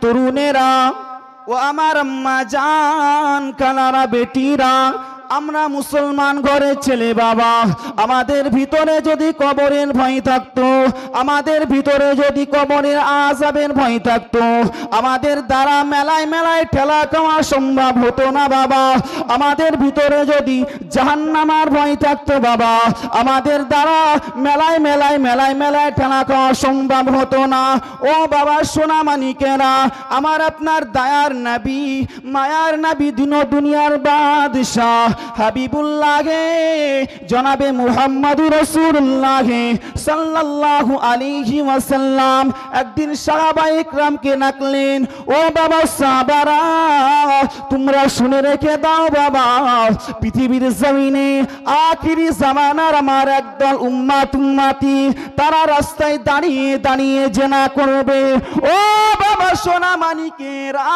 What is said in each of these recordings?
তরুণেরা ও আমার আম্মা জান কানারা বেটিরা, আমরা মুসলমান ঘরের ছেলে বাবা, আমাদের ভিতরে যদি কবরের ভয় থাকতো, আমাদের ভিতরে যদি কবরের আযাবের ভয় থাকতো, আমাদের দ্বারা মেলায় মেলায় ঠেলা খাওয়া সম্ভব হতো না বাবা। আমাদের ভিতরে যদি জাহান্নামের ভয় থাকতো বাবা, আমাদের দ্বারা মেলায় মেলায় মেলায় মেলায় ঠেলা খাওয়া সম্ভব হতো না। ও বাবা সোনামানিকেরা, আমার আপনার দয়ার নবী, মায়ার নবী, দিন দুনিয়ার বাদশাহ হাবিবুল্লাহ জনাবে মুহাম্মদুর রাসূলুল্লাহ সাল্লাল্লাহু আলাইহি ওয়াসাল্লাম একদিন সাহাবায়ে ইকরামকে ডাকলেন, ও বাবা সাহাবারা, তোমরা শুনে রেখে দাও বাবা, পৃথিবীর জমিনে আখিরি জামানার আমার একদল উম্মতি তারা রাস্তায় দাঁড়িয়ে দাঁড়িয়ে জিনা করবে। ও বাবা সোনামানিকেরা,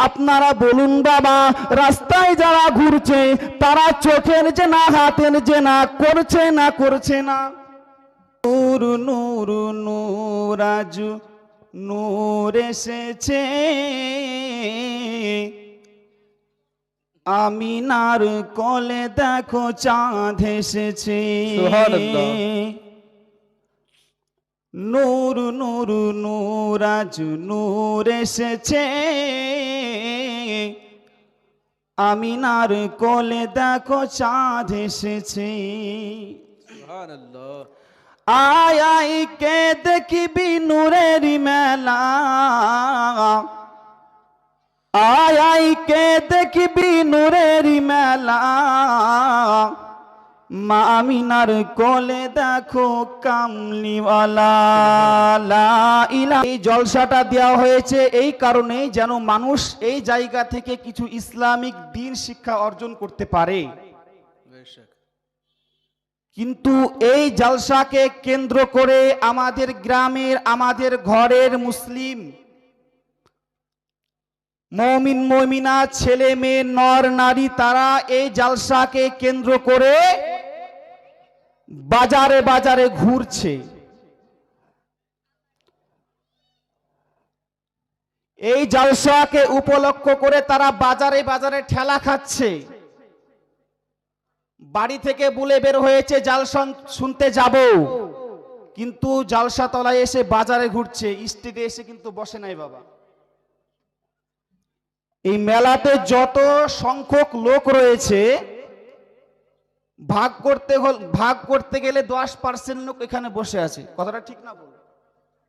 আপনারা বলুন বাবা, রাস্তায় যারা ঘুরছে তারা চোখের জেনা হাতের জেনা করছে না করছে না? নূর নূর নূর আজ নূর এসেছে, আমিনার কোলে দেখো চাঁদ এসেছে। সুবহানাল্লাহ। নূর নূর নূর আজ নূর এসেছে, আমিনার কোলে দেখো চাঁদ এসেছে। সুবহানাল্লাহ। আয় আয় কে দেখবি নূরের মেলা, আয় আয় কে দেখবি নূরের মেলা, মা আমিনার কোলে দেখো কামলিওয়ালা। লা ইলাহা। এই জলসাটা দেওয়া হয়েছে এই কারণে যেন মানুষ এই জায়গা থেকে কিছু ইসলামিক দ্বীন শিক্ষা অর্জন করতে পারে। কিন্তু এই জলসাকে কেন্দ্র করে আমাদের গ্রামের, আমাদের ঘরের মুসলিম মুমিন মুমিনা ছেলে মেয়ে নর নারী তারা এই জলসাকে কেন্দ্র করে বাজারে বাজারে ঘুরছে। এই জলসাকে উপলক্ষ করে তারা বাজারে বাজারে ঠেলা খাচ্ছে। বাড়ি থেকে বলে বের হয়েছে জালসা শুনতে যাব, কিন্তু জালসা তলায় এসে বাজারে ঘুরছে, স্ট্রিটে এসে কিন্তু বসে নাই বাবা। এই মেলাতে যত সংখ্যক লোক রয়েছে ভাগ করতে গেলে 10% লোক এখানে বসে আছে। কথাটা ঠিক না বল?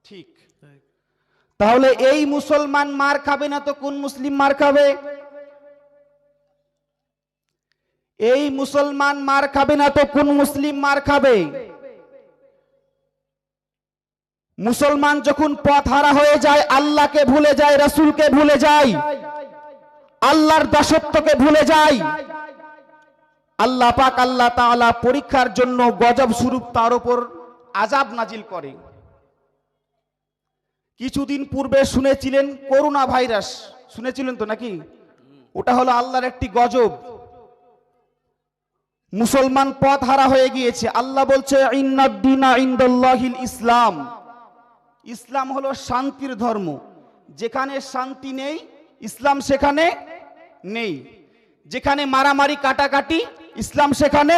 ঠিক। তাহলে এই মুসলমান মার খাবে না তো কোন মুসলিম মার খাবে? এই মুসলমান মার খাবে না তো কোন মুসলিম মার খাবে? মুসলমান যখন পথ হারা হয়ে যায়, আল্লাহকে ভুলে যায়, রাসূলকে ভুলে যায়, আল্লাহর দাসত্বকে ভুলে যায়, আল্লাহ পাক আল্লাহ তাআলা পরীক্ষার জন্য গজব স্বরূপ তার উপর আযাব নাজিল করে। কিছুদিন পূর্বে শুনেছিলেন করোনা ভাইরাস, শুনেছিলেন তো নাকি? ওটা হলো আল্লাহর একটি গজব। মুসলমান পথ হারা হয়ে গিয়েছে। আল্লাহ বলছে ইন্নাদ দীনা ইনদাল্লাহিল ইসলাম, ইসলাম হলো শান্তির ধর্ম। যেখানে শান্তি নেই ইসলাম সেখানে নেই। যেখানে মারামারি কাটাকাটি ইসলাম সেখানে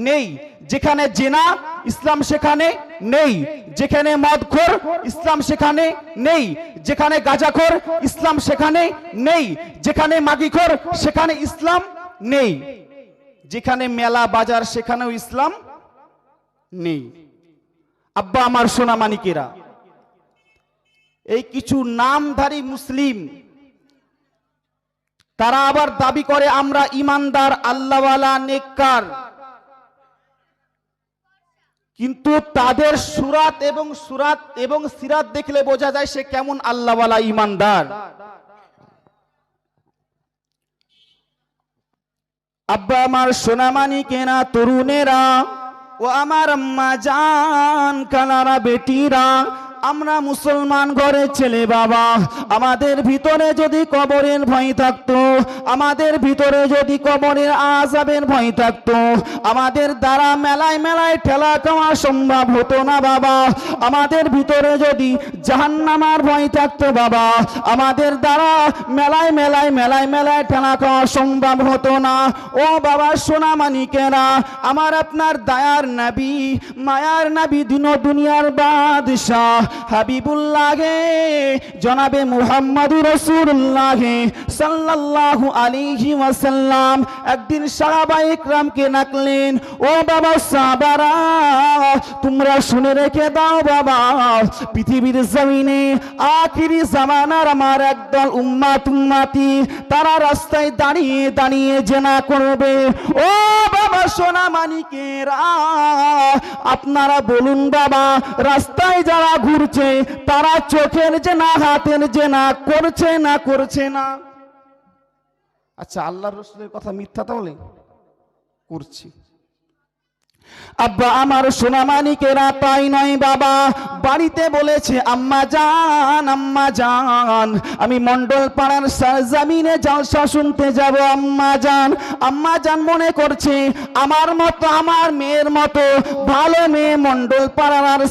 নেই। যেখানে জিনা ইসলাম সেখানে নেই। যেখানে মদখোর ইসলাম সেখানে নেই। যেখানে গাঁজাখোর ইসলাম সেখানে নেই। যেখানে মাগিখোর সেখানে ইসলাম নেই। যেখানে মেলা বাজার সেখানেও ইসলাম নেই। আব্বা আমার সোনা মানিকেরা, এই কিছু নামধারী মুসলিম তারা আবার দাবি করে আমরা ইমানদার, আল্লাহওয়ালা, নেককার, কিন্তু তাদের সুরাত এবং সিরাত দেখলে বোঝা যায় সে কেমন আল্লাহওয়ালা ইমানদার। আব্বা আমার সোনামানিকেরা, তরুণেরা ও আমার আম্মা জান কানারা বেটিরা, আমরা মুসলমান ঘরের ছেলে বাবা, আমাদের ভিতরে যদি কবরের ভয় থাকতো, আমাদের ভিতরে যদি কবরের আযাবের ভয় থাকতো, আমাদের দ্বারা মেলায় মেলায় ঠেলা খাওয়া সম্ভব হতো না বাবা। আমাদের ভিতরে যদি জাহান্নামের ভয় থাকতো বাবা, আমাদের দ্বারা মেলায় মেলায় মেলায় মেলায় ঠেলা খাওয়া সম্ভব হতো না। ও বাবা সোনা মানিকেরা, আমার আপনার দয়ার নবী, মায়ার নবী, দিন দুনিয়ার বাদশাহ হাবিবুল্লাহ জনাবে মুহাম্মদুর রাসূলুল্লাহ সাল্লাল্লাহু আলাইহি ওয়াসাল্লাম একদিন সাহাবায়ে ইকরামকে ডাকলেন, ও বাবা সাহাবারা, তোমরা শুনে রেখে দাও বাবা, পৃথিবীর জমিনে আখিরি জামানার আমার একদল উম্মতি তারা রাস্তায় দাঁড়িয়ে দাঁড়িয়ে জেনা করবে। ও বাবা সোনা মানিকেরা, আপনারা বলুন বাবা, রাস্তায় যারা ঘুরছে তারা চোখের জেনা হাতের জেনা করছে না করছে না? আচ্ছা, আল্লাহর রাসূলের কথা মিথ্যা তাহলে করছি? আব্বা আমার সোনা মানিকেরা, তাই নয় বাবা, বাড়িতে বলেছে আম্মা জান, আম্মা জান, আমি মন্ডল পাড়ার সরজমিনে জলসা শুনতে যাব। আম্মা জান, আম্মা জান মনে করছে আমার মতো, আমার মেয়ের মতো ভালো মেয়ে মন্ডল পাড়ার আর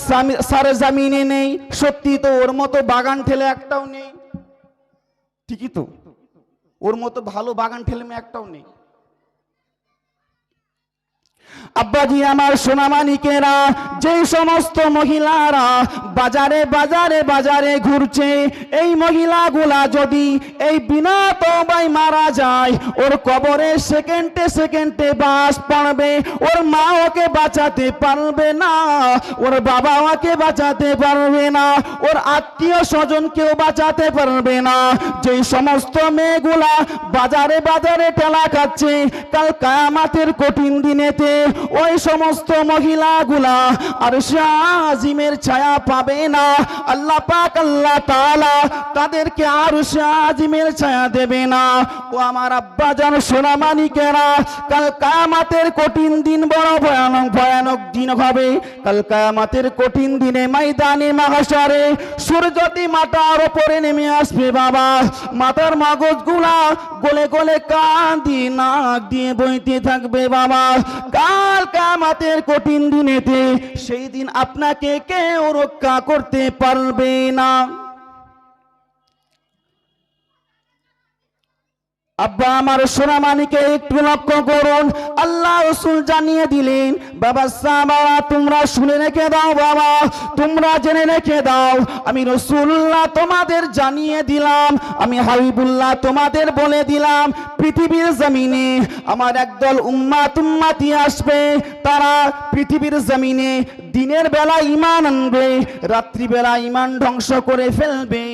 সরজমিনে নেই। সত্যি তো, ওর মতো বাগান ঠেলে একটাও নেই। ঠিকই তো, ওর মতো ভালো বাগান ঠেলে মেয়ে একটাও নেই। আব্বাজি আমার সোনামানিকেরা, যে সমস্ত মহিলারা বাজারে বাজারে বাজারে ঘুরছে, এই মহিলাগুলা যদি এই বিনা তওবায় মারা যায়, ওর কবরে সেকেন্ডে সেকেন্ডে বাস পড়বে। ওর মা ওকে বাঁচাতে পারবে না, ওর বাবা ওকে বাঁচাতে পারবে না, ওর আত্মীয় স্বজন কেউ বাঁচাতে পারবে না। যে সমস্ত মেয়েগুলা বাজারে বাজারে ঠেলা খাচ্ছে, কাল কিয়ামতের কঠিন দিনেতে ওই সমস্ত মহিলাগুলা আরশে আজিমের ছায়া পাবে না। আল্লাহ পাক আল্লাহ তাআলা তাদেরকে আরশে আজিমের ছায়া দেবে না। ও আমার আব্বা জান সোনা মানিকেরা, কাল কিয়ামতের কঠিন দিন বড় ভয়ানক ভয়ানক দিন হবে। কাল কিয়ামতের কঠিন দিনে ময়দানে মাহশারে সূর্যটি মাথার উপরে নেমে আসবে বাবা, মাথার মগজগুলা গলে গলে কান দিয়ে নাক দিয়ে বইতে থাকবে বাবা। কাল কিয়ামতের কঠিন দিনেতে সেই দিন আপনাকে কেউ রক্ষা করতে পারবে না। আব্বা আমার সোনা মানিকে একটু লক্ষ্য করুন, আল্লাহ রাসূল জানিয়ে দিলেন, বাবা সাহাবারা তোমরা শুনে রেখে দাও বাবা, তোমরা জেনে রেখে দাও, আমি রাসূলুল্লাহ তোমাদের জানিয়ে দিলাম, আমি হাবিবুল্লাহ তোমাদের বলে দিলাম, পৃথিবীর জমিনে আমার একদল উম্মতি আসবে। তারা পৃথিবীর জমিনে দিনের বেলা ঈমান আনবে, রাত্রিবেলা ঈমান ধ্বংস করে ফেলবে।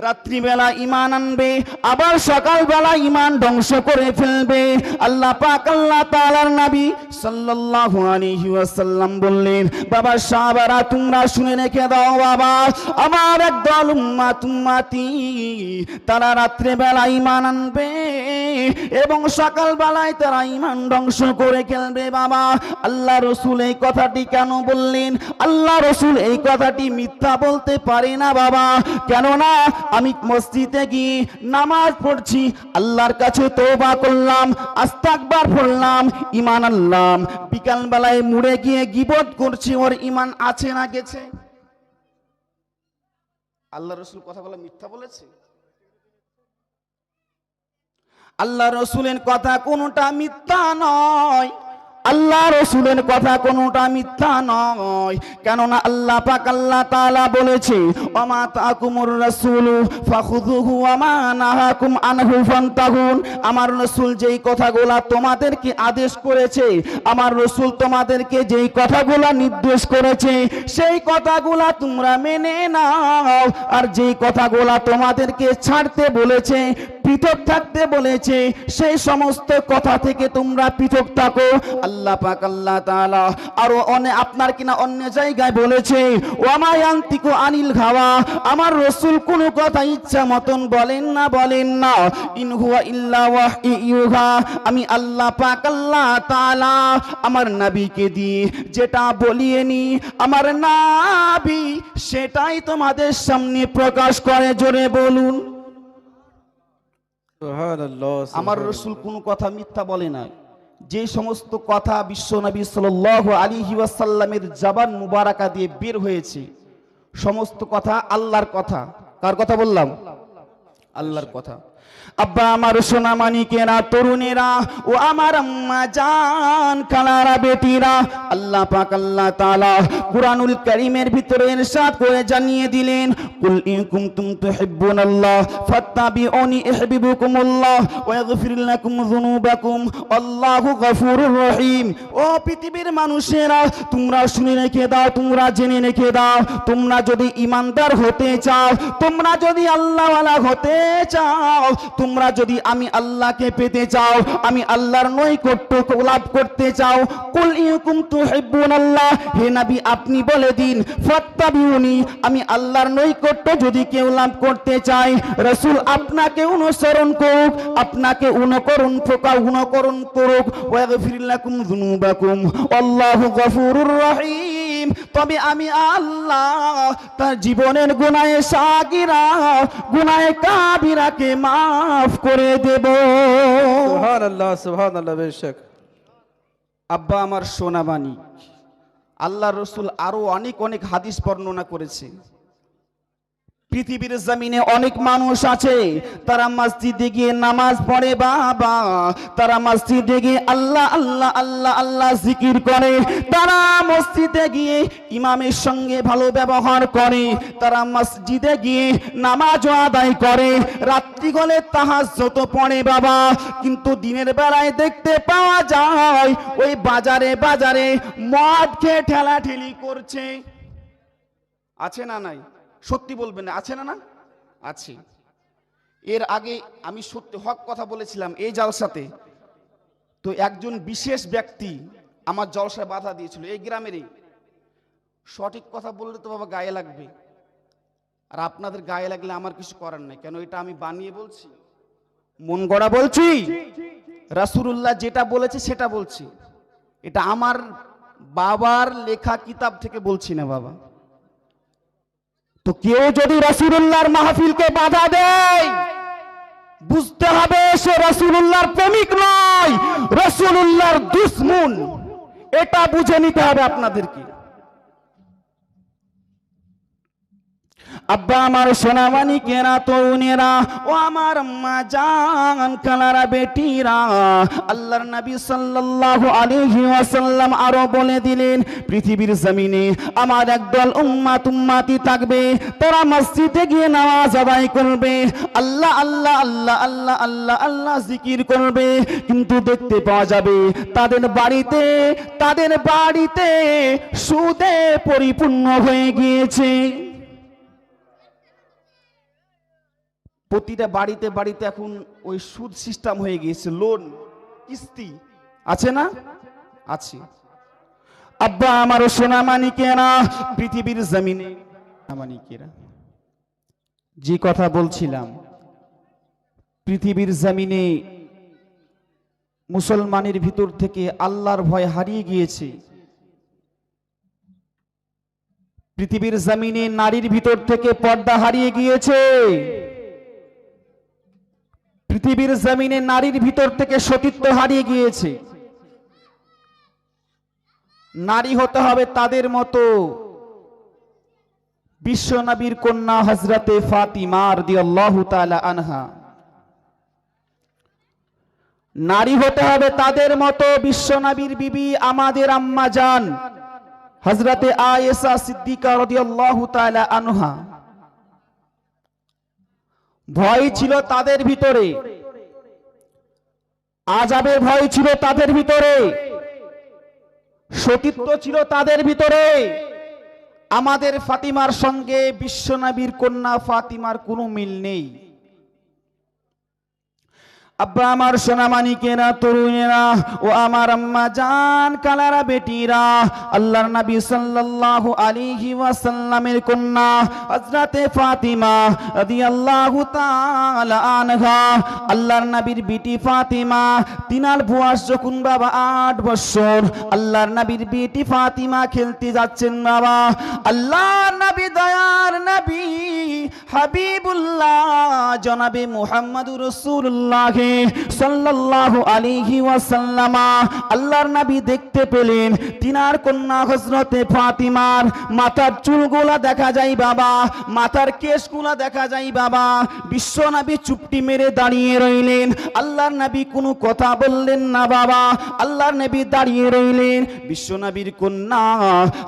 রাত্রিবেলা ঈমান আনবে, আবার সকালবেলা ঈমান ধ্বংস করে ফেলবে। আল্লাহ পাক আল্লাহ তাআলার নবী সাল্লাল্লাহু আলাইহি ওয়াসাল্লাম বললেন, বাবা সাহাবারা তোমরা শুনে রেখে দাও বাবা, আমার একদল উম্মতি তারা রাত্রিবেলা ঈমান আনবে এবং সকালবেলায় তারা ঈমান ধ্বংস করে ফেলবে বাবা। আল্লাহ রাসূল এই কথাটি কেন বললেন? আল্লাহ রাসূল এই কথাটি মিথ্যা বলতে পারে না বাবা, কেননা আমি মসজিদে গিয়ে নামাজ পড়ছি, আল্লাহর কাছে তওবা করলাম, আস্তাগফার পড়লাম, ঈমান আনলাম, বিকাল বেলায় মুড়ে গিয়ে গীবত করছি, ওর ঈমান আছে না গেছে? আল্লাহ রাসূল কথা বলে মিথ্যা বলেছে? আল্লাহ রাসূলের কথা কোনটা মিথ্যা নয়, আল্লাহ রাসূলের কথা কোনটা মিথ্যা নয়, কেননা আল্লাহ পাক আল্লাহ তাআলা বলেছে, ওমা তাকুমুর রাসূলু ফাখুযুহু ওয়া মা নাহাকুম আনহু ফান্তাহুন। আমার রাসূল যেই কথাগুলা তোমাদেরকে আদেশ করেছে, আমার রাসূল তোমাদেরকে যেই কথাগুলা নির্দেশ করেছে, সেই কথাগুলা তোমরা মেনে নাও, আর যেই কথাগুলা তোমাদেরকে ছাড়তে বলেছে, পৃথক থাকতে বলেছে সেই সমস্ত কথা থেকে তোমরা পৃথক থাকো। আল্লাহ পাক আল্লাহ তাআলা আরো আপনার কিনা অন্য জায়গায় বলেছে ওয়ামা ইয়ান্তিকু আনিল হাওয়া, আমার রাসূল কোনো কথা ইচ্ছা মতন বলেন না ইন হুয়া ইল্লা ওয়াহয়ু ইউহা, আমি আল্লাহ পাক আল্লাহ তাআলা আমার নবীকে দিয়ে যেটা বলিয়ে নি আমার নবী সেটাই তোমাদের সামনে প্রকাশ করে। জোরে বলুন সুবহানাল্লাহ। আমার রাসূল কোনো কথা মিথ্যা বলে না। যে সমস্ত কথা বিশ্ব নবী সাল্লাল্লাহু আলাইহি ওয়াসাল্লামের জবান মুবারাকা দিয়ে বের হয়েছে সমস্ত কথা আল্লাহর কথা। কার কথা বললাম? আল্লাহর কথা। আব্বা আমার সোনা মানিকেরা, তরুণেরা ও আমার আম্মা জান খালারা, বেটিরা, আল্লাহ পাক আল্লাহ তাআলা কুরআনুল কারীমের ভিতরে ইরশাদ করে জানিয়ে দিলেন কুল ইন কুনতুম তুহিব্বুনাল্লাহ ফাত্তাবিউনি ইউহিব্বুকুমুল্লাহ ওয়া ইয়াগফির লাকুম যুনুবাকুম আল্লাহু গফুরুর রহিম। ও পৃথিবীর মানুষেরা, তোমরা শুনে রেখে দাও, তোমরা জেনে রেখে দাও, তোমরা যদি ঈমানদার হতে চাও, তোমরা যদি আল্লাহওয়ালা হতে চাও, তোমরা যদি আমি আল্লাহকে পেতে চাও, আমি আল্লাহর নৈকট্য লাভ করতে চাও, কুল ইন কুনতুম তুহিব্বুনাল্লাহ, হে নবী আপনি বলে দিন ফাত্তাবিউনি, আমি আল্লাহর নৈকট্য যদি কেউ লাভ করতে চায়, রাসূল আপনাকে অনুসরণ করুক, আপনাকে অনুকরণ করুক, ওয়া ইয়াগফির লাকুম যুনুবাকুম আল্লাহু গফুরুর রহিম, তবে আমি আল্লাহ তার জীবনের গুনাহে সাগীরা গুনাহে কাবীরাকে মাফ করে দেব। সুবহানাল্লাহ সুবহানাল্লাহ। বেশক আব্বা আমার সোনাবাণী, আল্লাহ রসুল আরো অনেক হাদিস বর্ণনা করেছে। পৃথিবীর জমিনে অনেক মানুষ আছে তারা মসজিদে গিয়ে নামাজ পড়ে বাবা, তারা মসজিদে গিয়ে আল্লাহ আল্লাহ আল্লাহ আল্লাহ জিকির করে, তারা মসজিদে গিয়ে ইমামের সঙ্গে ভালো ব্যবহার করে, তারা মসজিদে গিয়ে নামাজ আদায় করে, রাত্রি হলে তাহাজ্জুদ পড়ে বাবা, কিন্তু দিনের বেলায় দেখতে পাওয়া যায় ওই বাজারে মদ খেয়ে ঠেলাঠেলি করছে। আছে না নাই? সত্যি বলবেন, আছে না? আছে। এর আগে আমি সত্যি হক কথা বলেছিলাম এই জলসাতে, তো একজন বিশেষ ব্যক্তি আমার জলসায় বাধা দিয়েছিল, এই গ্রামেরই। সঠিক কথা বললে তো বাবা গায়ে লাগবে, আর আপনাদের গায়ে লাগলে আমার কিছু করার নাই, কেন এটা আমি বানিয়ে বলছি, মন গড়া বলছি। রাসূলুল্লাহ যেটা বলেছে সেটা বলছি, এটা আমার বাবার লেখা কিতাব থেকে বলছি না বাবা। তো কেউ যদি রাসূলুল্লাহর মাহফিলকে বাধা দেয়, বুঝতে হবে সে রাসূলুল্লাহর প্রেমিক নয়, রাসূলুল্লাহর দুশমন। এটা বুঝে নিতে হবে আপনাদেরকে। আব্বা আমার সোনামানিকেরা, তরুণেরা ও আমার আম্মা জান খালারা, বেটিরা, আল্লাহর নবী সাল্লাল্লাহু আলাইহি ওয়াসাল্লাম আরো বলে দিলেন পৃথিবীর জমিনে আমার একদল উম্মতি থাকবে, তারা মসজিদে গিয়ে নামাজ আদায় করবে, আল্লাহ আল্লাহ আল্লাহ আল্লাহ আল্লাহ আল্লাহ জিকির করবে, কিন্তু দেখতে পাওয়া যাবে তাদের বাড়িতে সুদে পরিপূর্ণ হয়ে গিয়েছে। প্রতিটা বাড়িতে এখন ওই সুদ সিস্টেম হয়ে গিয়েছে, লোন কিস্তি। আছে না? আছে। আব্বা আমার সোনা মানিকেরা, পৃথিবীর জমিনে মানিকেরা, যে কথা বলছিলাম, পৃথিবীর জমিনে মুসলমানের ভিতর থেকে আল্লাহর ভয় হারিয়ে গিয়েছে। পৃথিবীর জমিনে নারীর ভিতর থেকে পর্দা হারিয়ে গিয়েছে। পৃথিবীর জমিনে নারীর ভিতর থেকে সতীত্ব হারিয়ে গিয়েছে। নারী হতে হবে তাদের মতো বিশ্ব নবীর কন্যা হযরতে ফাতিমা রাদিয়াল্লাহু তাআলা আনহা। নারী হতে হবে তাদের মতো বিশ্ব নবীর বিবি আমাদের আম্মা জান হযরতে আয়েশা সিদ্দিকা রাদিয়াল্লাহু তাআলা আনহা। ভয় ছিল তাদের ভিতরে, আযাবের ভয় ছিল তাদের ভিতরে, সতীত্ব ছিল তাদের ভিতরে। আমাদের ফাতিমার সঙ্গে বিশ্বনবীর কন্যা ফাতিমার কোনো মিল নেই। আব্বা আমার সোনামানিকেরা, তরুণেরা ও আমার আম্মা জান কালারা বেটিরা, আল্লাহর নবী সাল্লাল্লাহু আলাইহি ওয়াসাল্লামের কন্যা হযরতে ফাতিমা রাদিয়াল্লাহু তাআলা আনহা, আল্লাহর নবীর বিটি ফাতিমা, তিনার বয়স যখন বাবা 8 বছর, আল্লাহর নবীর বিটি ফাতিমা খেলতে যাচ্ছেন বাবা। আল্লাহর নবী, দয়ার নবী হাবিবুল্লাহ জনাবে মুহাম্মদুর রাসূলুল্লাহ সাল্লাল্লাহু আলাইহি ওয়াসাল্লাম, আল্লাহর নবী দেখতে পেলেন তিনার কন্যা হযরতে ফাতিমার মাথার চুলগুলা দেখা যায় বাবা, মাথার কেশগুলা দেখা যায় বাবা। বিশ্ব নবী চুপটি মেরে দাঁড়িয়ে রইলেন, আল্লাহর নবী কোনো কথা বললেন না বাবা। আল্লাহর নবী দাঁড়িয়ে রইলেন, বিশ্ব নবীর কন্যা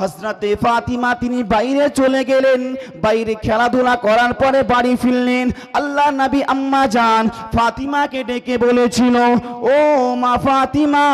হযরতে ফাতিমা তিনি বাইরে চলে গেলেন, বাইরে খেলাধুলা করার পরে বাড়ি ফিরলেন। আল্লাহর নবী আম্মা জান ফাতিমাকে ডেকে বলেছিল, ও মা ফাতিমা,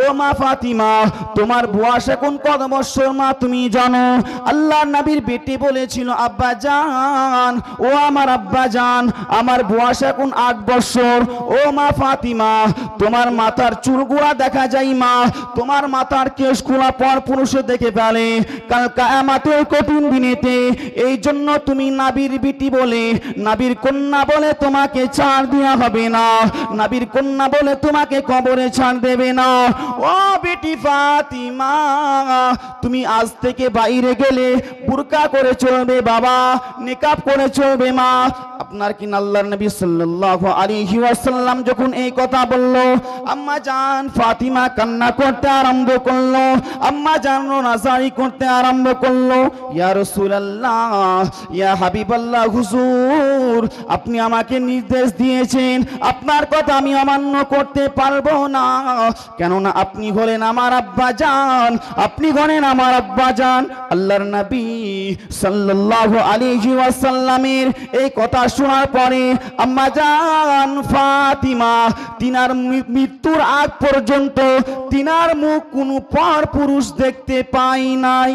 ও মা ফাতিমা, তোমার বয়স এখন কত বছর মা তুমি জানো? আল্লাহর নবীর বেটি বলেছিল, আব্বা জান, ও আমার আব্বা জান, আমার বয়স এখন 8 বছর। ও মা ফাতিমা, তোমার মাথার চুলগুলা দেখা যায় মা, তোমার মাথার কেশগুলা পর পুরুষে দেখে ফেলে কাল কিয়ামতের কঠিন দিনেতে, এই জন্য তুমি নবীর বিটি বলে, নবীর কন্যা বলে তোমাকে ছাড় দেওয়া হবে না, নবীর কন্যা বলে তোমাকে কবরে ছাড় দেবে না। ও বেটি ফাতিমা, তুমি আজ থেকে বাইরে গেলে বুরকা করে চলবে বাবা, নিকাব করে চলবে মা। আপনার কি আল্লাহর নবী সাল্লাল্লাহু আলাইহি ওয়াসাল্লাম যখন এই কথা বলল, আম্মা জান ফাতিমা কান্না করতে আরম্ভ করলো, আম্মা জান নাজারি করতে আরম্ভ করলো। ইয়া রাসূলুল্লাহ, ইয়া হাবিবাল্লাহ, হুজুর আপনি আমাকে নির্দেশ দিয়েছেন, আপনার কথা আমি অমান্য করতে পারবো না, কেননা আপনি হলেন আমার আব্বা জান, আপনি হলেন আমার আব্বা জান। আল্লাহর নবী সাল্লাল্লাহু আলাইহি ওয়াসাল্লামের এই কথা শোনার পরে আম্মা জান ফাতিমা তিনার মৃত্যুর আগ পর্যন্ত তিনার মুখ কোনো পর পুরুষ দেখতে পাই নাই।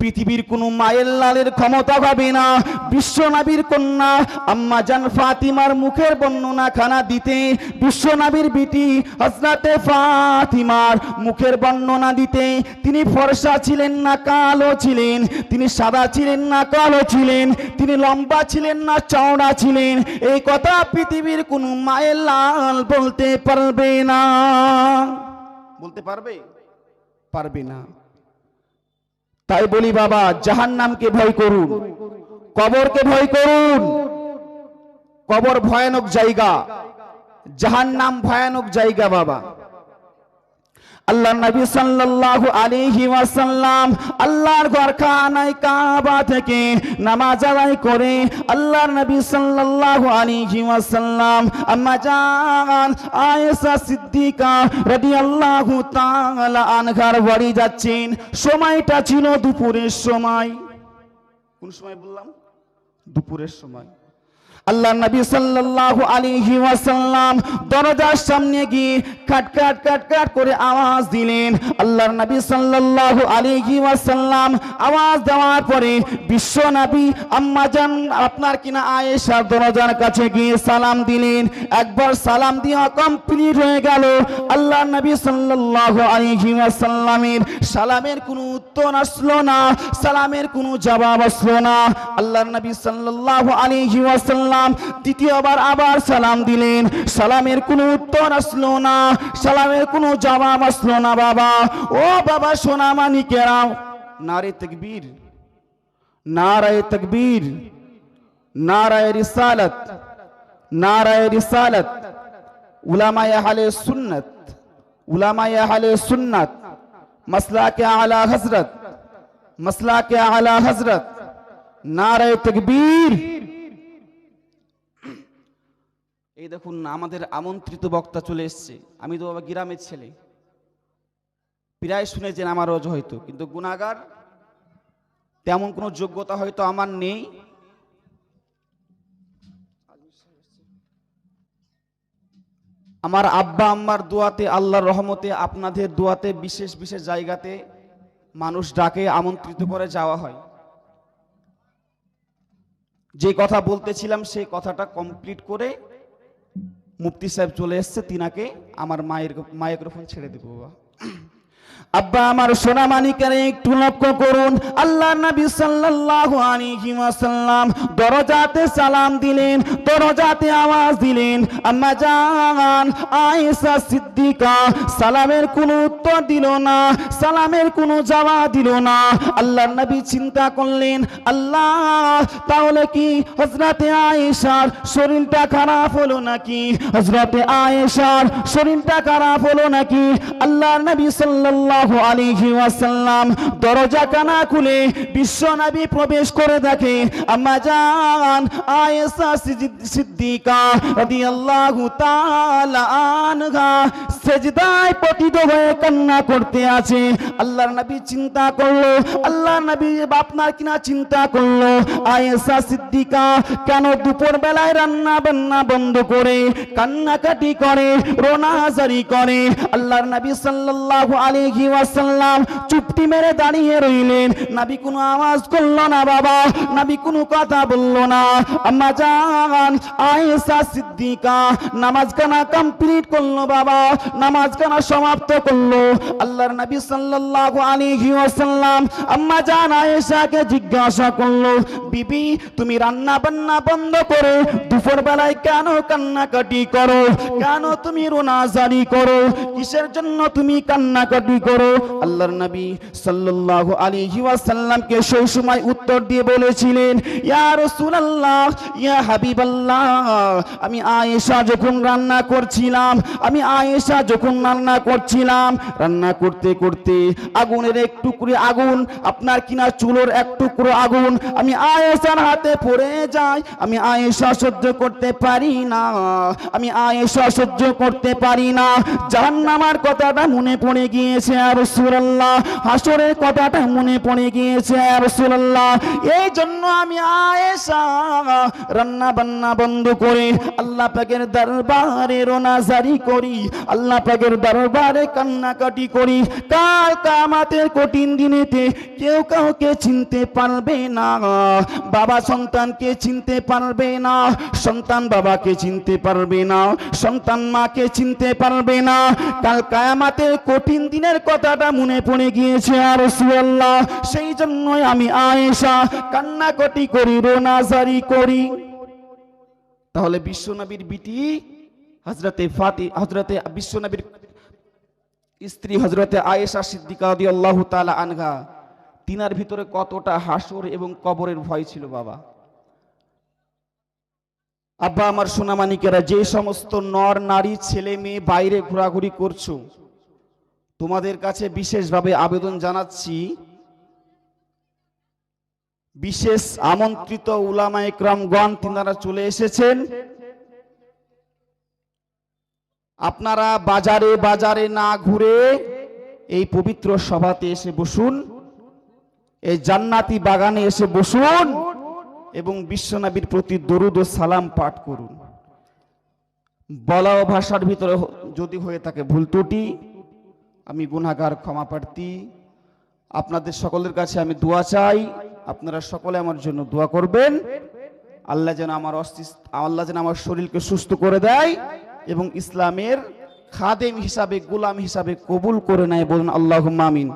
পৃথিবীর কোন মায়ের লালের ক্ষমতা হবে না বিশ্ব নবীর কন্যা আম্মা জান ফাতিমার মুখের বর্ণনা খানা দিতে, বিশ্ব নবীর বিটি হযরতে ফাতিমার মুখের বর্ণনা দিতে। তিনি ফর্সা ছিলেন না কালো ছিলেন, তিনি সাদা ছিলেন না কালো ছিলেন, তিনি লম্বা ছিলেন না চওড়া ছিলেন, এই কথা পৃথিবীর কোন মায়ের লাল বলতে পারবে না। বলতে পারবে? পারবে না। তাই বলি বাবা, জাহান্নামকে ভয় করুন, কবরকে ভয় করুন। কবর ভয়ানক জায়গা, জাহান্নাম ভয়ানক জায়গা বাবা। আল্লাহর নবী সাল্লাল্লাহু আলাইহি ওয়াসাল্লাম আল্লাহর ঘর খানায় কাবা থেকে নামাজ আদায় করে আল্লাহর নবী সাল্লাল্লাহু আলাইহি ওয়াসাল্লাম আম্মা জান আয়েশা সিদ্দিকা রাদিয়াল্লাহু তাআলা আনহার বাড়ি যাচ্ছেন। সময়টা ছিল দুপুরের সময়। কোন সময় বললাম? দুপুরের সময়। আল্লাহর নবী সাল্লাল্লাহু আলাইহি ওয়াসাল্লাম দরজার সামনে গিয়ে কাট কাট কাট কাট করে আওয়াজ দিলেন। আল্লাহর নবী সাল্লাল্লাহু আলাইহি ওয়াসাল্লাম আওয়াজ দেওয়ার পরে বিশ্ব নবী আম্মা জান আপনার কিনা আয়েশার দরজার কাছে গিয়ে সালাম দিলেন। একবার সালাম দেওয়া কমপ্লিট হয়ে গেল। আল্লাহর নবী সাল্লাল্লাহু আলাইহি ওয়াসাল্লামের সালামের কোনো উত্তর আসলো না, সালামের কোনো জবাব আসলো না। আল্লাহর নবী সাল্লাল্লাহু আলাইহি ওয়াসাল্লাম দ্বিতীয়বার আবার সালাম দিলেন, সালামের কোনো উত্তর আসলো না, সালামের কোনো জবাব আসলো না। বাবা, ও বাবা সোনা মানিকেরা, নারে তাকবীর, নারায়ে তাকবীর, নারায়ে রিসালাত, নারায়ে রিসালাত। উলামায়ে আহলে সুন্নাত, উলামায়ে আহলে সুন্নাত, মাসলাকে আলা হযরত, মাসলাকে আলা হযরত, নারায়ে তাকবীর। এই দেখুন আমাদের আমন্ত্রিত বক্তা চলে এসছে। আমি তো বাবা গ্রামের ছেলে, প্রায় শুনেছেন আমার রোজ হয়তো, কিন্তু গুনাহগার, তেমন কোনো যোগ্যতা হয়তো আমার নেই। আমার আব্বা আম্মার দোয়াতে, আল্লাহর রহমতে, আপনাদের দোয়াতে বিশেষ বিশেষ জায়গাতে মানুষ ডাকে, আমন্ত্রিত করে যাওয়া হয়। যে কথা বলতেছিলাম সেই কথাটা কমপ্লিট করে মুফতি সাহেব চলে এসছে, তিনাকে আমার মাইক্রোফোন ছেড়ে দেবো বাবা। আব্বা আমার সোনা মানিকের একটু লক্ষ্য করুন, আল্লাহ নবী সাল্লাল্লাহু আলাইহি ওয়াসাল্লাম দরজাতে সালাম দিলেন, দরজাতে আওয়াজ দিলেন, আম্মা জান আয়েশা সিদ্দিকা সালামের কোনো উত্তর দিল না, সালামের কোনো জবাব দিল না। আল্লাহ নবী চিন্তা করলেন, আল্লাহ তাহলে কি হযরতে আয়েশার শরীরটা খারাপ হলো নাকি, হযরতে আয়েশার শরীরটা খারাপ হলো নাকি? আল্লাহর নবী সাল্লাল্লাহু আলাইহি ওয়াসাল্লাম দরজা কানা খুলে বিশ্ব নবী প্রবেশ করে দেখে আম্মা জান আয়েশা সিদ্দিকা রাদিয়াল্লাহু তাআলা আনহা সিজদায় পতিত হয়ে কান্না করতে আছে। আল্লাহর নবী চিন্তা করলো, আল্লাহর নবী আপনার কিনা চিন্তা করলো, আয়েশা সিদ্দিকা কেন দুপুর বেলায় রান্না বান্না বন্ধ করে কান্নাকাটি করে, রোনাজারি করে? আল্লাহর নবী সাল্লাল্লাহু আলাইহি ওয়াসাল্লাম চুপটি মেরে দাঁড়িয়ে রইলেন, নবী কোনো আওয়াজ করলো না বাবা, নবী কোনো কথা বললো না। আম্মা জান আয়েশা সিদ্দিকা নামাজ কানা কমপ্লিট করলো বাবা, নামাজ কানা সমাপ্ত করলো। আল্লাহর নবী সাল্লাল্লাহু আলাইহি ওয়াসাল্লাম আম্মা জান আয়েশাকে জিজ্ঞাসা করলো, বিবি তুমি রান্না বান্না বন্ধ করে দুপুর বেলায় কেন কান্নাকাটি করো, কেন তুমি রোনাজারি করো, কিসের জন্য তুমি কান্নাকাটি করো? আল্লাহর নবী সাল্লাল্লাহু আলাইহি ওয়াসাল্লামকে সেই সময় উত্তর দিয়ে বলেছিলেন, ইয়া রাসূলুল্লাহ, ইয়া হাবিবাল্লাহ, আমি আয়েশা যখন রান্না করছিলাম, আমি আয়েশা যখন রান্না করছিলাম, রান্না করতে করতে আগুনের এক টুকরো আগুন, আপনার কিনা চুলোর এক টুকরো আগুন আমি আয়েশার হাতে পড়ে যায়, আমি আয়েশা সহ্য করতে পারি না, আমি আয়েশা সহ্য করতে পারি না। জাহান্নামের কথাটা মনে পড়ে গিয়েছে ইয়া রাসূলুল্লাহ, হাসরের কথাটা মনে পড়ে গিয়েছে ইয়া রাসূলুল্লাহ, এই জন্য আমি আয়েশা রান্না বান্না বন্ধ করে আল্লাহ পাকের দরবারে রোনাজারি করি, আল্লাহ পাকের দরবারে কান্নাকাটি করি। কাল কিয়ামতের কঠিন দিনেতে কেউ কাউকে চিনতে পারবে না, বাবা সন্তানকে চিনতে পারবে না, সন্তান বাবাকে চিনতে পারবে না, সন্তান মাকে চিনতে পারবে না। কাল কিয়ামতের কঠিন দিনের কথাটা মনে পড়ে গিয়েছে ইয়া রাসূলুল্লাহ, সেই জন্যই আমি আয়েশা কান্নাকাটি করি, রোনাজারি করি। তাহলে বিশ্বনবীর বিটি হযরতে বিশ্বনবীর স্ত্রী হযরতে আয়েশা সিদ্দিকা রাদিয়াল্লাহু তাআলা আনহা, তিনার ভিতরে কতটা হাসর এবং কবরের ভয় ছিল বাবা। আব্বা আমার সোনামানিকেরা, যে সমস্ত নর নারী ছেলে মেয়ে বাইরে ঘোরাঘুরি করছো, তোমাদের কাছে বিশেষভাবে আবেদন জানাচ্ছি, বিশেষ আমন্ত্রিত উলামায়ে কেরামগণ তিনারা চলে এসেছেন, আপনারা বাজারে বাজারে না ঘুরে এই পবিত্র সভাতে এসে বসুন, এই জান্নাতি বাগানে এসে বসুন এবং বিশ্বনবীর প্রতি দরুদ ও সালাম পাঠ করুন। বলা ও ভাষার ভিতরে যদি হয়ে থাকে ভুল ত্রুটি, আমি গুনাহগার, ক্ষমা প্রার্থী। আপনাদের সকলের কাছে আমি দোয়া চাই, আপনারা সকলে আমার জন্য দোয়া করবেন। আল্লাহ যেন আমার শরীরকে সুস্থ করে দেয় এবং ইসলামের খাদেম হিসাবে, গোলাম হিসাবে কবুল করে নেয়। বলুন আল্লাহুম্মা আমিন।